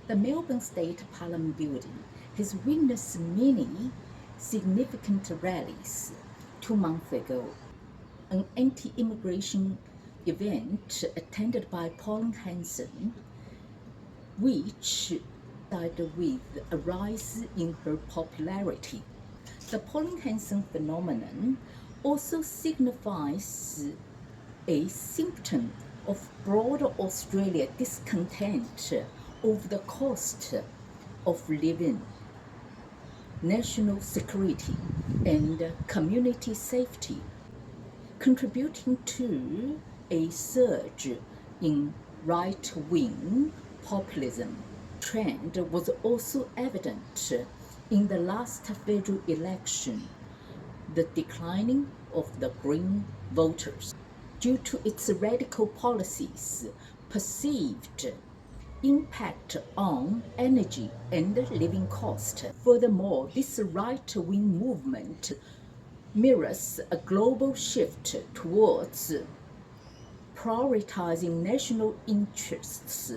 The Melbourne State Parliament building has witnessed many significant rallies. 2 months ago, an anti-immigration event attended by Paulin Hanson, which started with a rise in her popularity. The Paulin Hanson phenomenon also signifies a symptom of broader Australia discontent over the cost of living, national security, and community safety, contributing to a surge in right-wing populism. Trend was also evident in the last federal election, the declining of the Green voters due to its radical policies, perceived impact on energy and living cost. Furthermore, this right-wing movement mirrors a global shift towards prioritizing national interests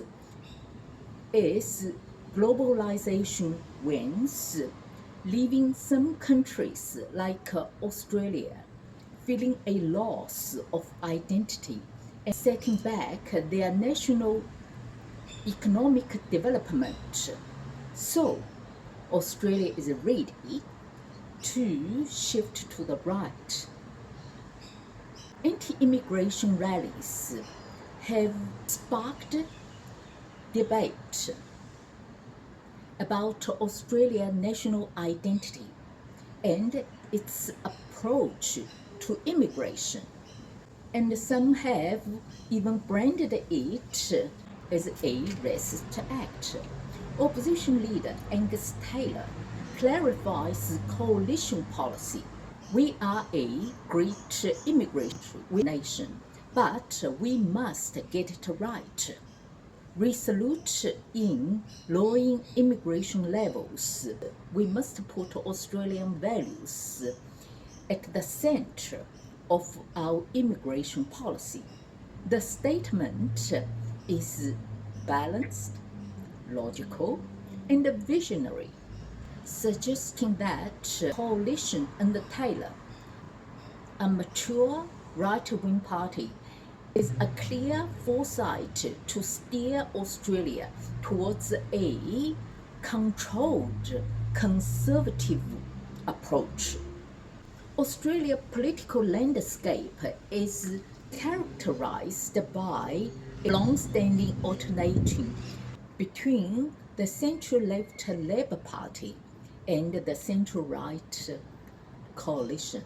as globalization wanes, leaving some countries like Australia feeling a loss of identity and setting back their national economic development. So, Australia is ready to shift to the right. Anti-immigration rallies have sparked debate about Australia's national identity and its approach to immigration, and some have even branded it as a racist act. Opposition leader Angus Taylor clarifies coalition policy. We are a great immigration nation, but we must get it right. Resolute in lowering immigration levels, we must put Australian values at the center of our immigration policy. The statement is balanced, logical, and visionary, suggesting that coalition under Taylor, a mature right-wing party, is a clear foresight to steer Australia towards a controlled, conservative approach. Australia's political landscape is characterized by a long-standing alternating between the centre-left Labour Party and the centre-right coalition.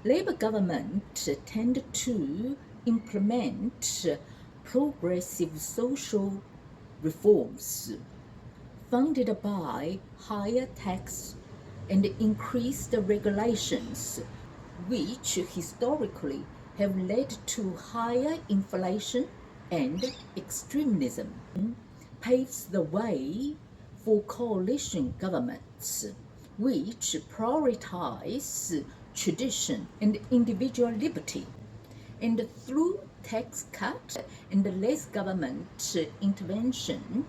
Labour government tend to implement progressive social reforms funded by higher tax and increased regulations, which historically have led to higher inflation and extremism, paves the way for coalition governments which prioritize tradition and individual liberty, and through tax cuts and less government intervention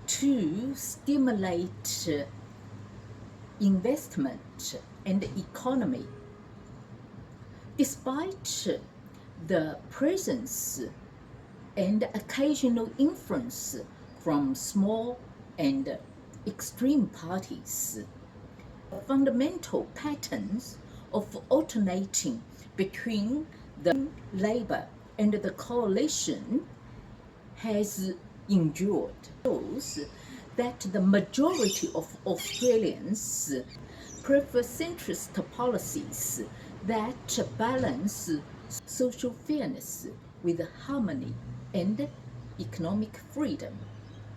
to stimulate investment and economy. Despite the presence and occasional influence from small and extreme parties, fundamental patterns of alternating between the Labour and the coalition has endured. Shows that the majority of Australians prefer centrist policies that balance social fairness with harmony and economic freedom.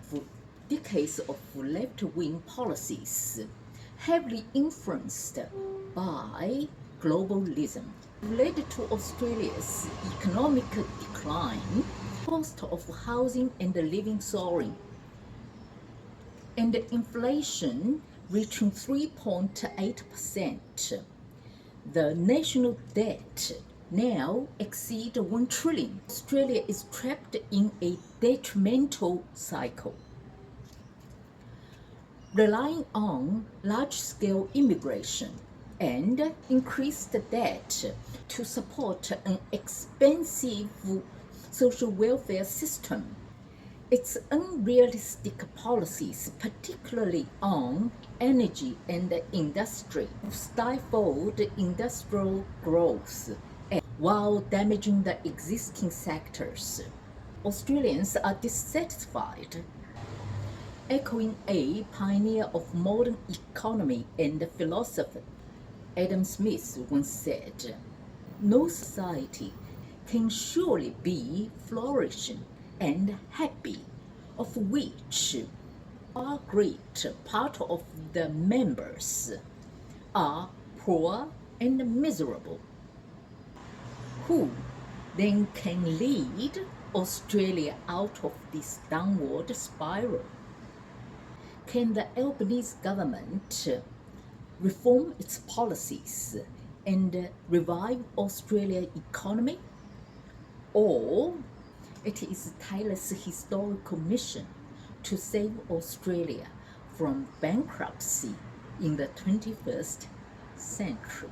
For decades of left-wing policies, heavily influenced by globalism, led to Australia's economic decline, cost of housing and living soaring, and inflation reaching 3.8%. The national debt now exceed 1 trillion. Australia is trapped in a detrimental cycle. Relying on large-scale immigration and increased debt to support an expensive social welfare system, its unrealistic policies, particularly on energy and industry, stifled industrial growth while damaging the existing sectors. Australians are dissatisfied. Echoing a pioneer of modern economy and philosopher, Adam Smith once said, "No society can surely be flourishing and happy, of which a great part of the members are poor and miserable. Who then can lead Australia out of this downward spiral? Can the Albanese government reform its policies and revive Australia's economy? Or it is Taylor's historical mission to save Australia from bankruptcy in the 21st century?"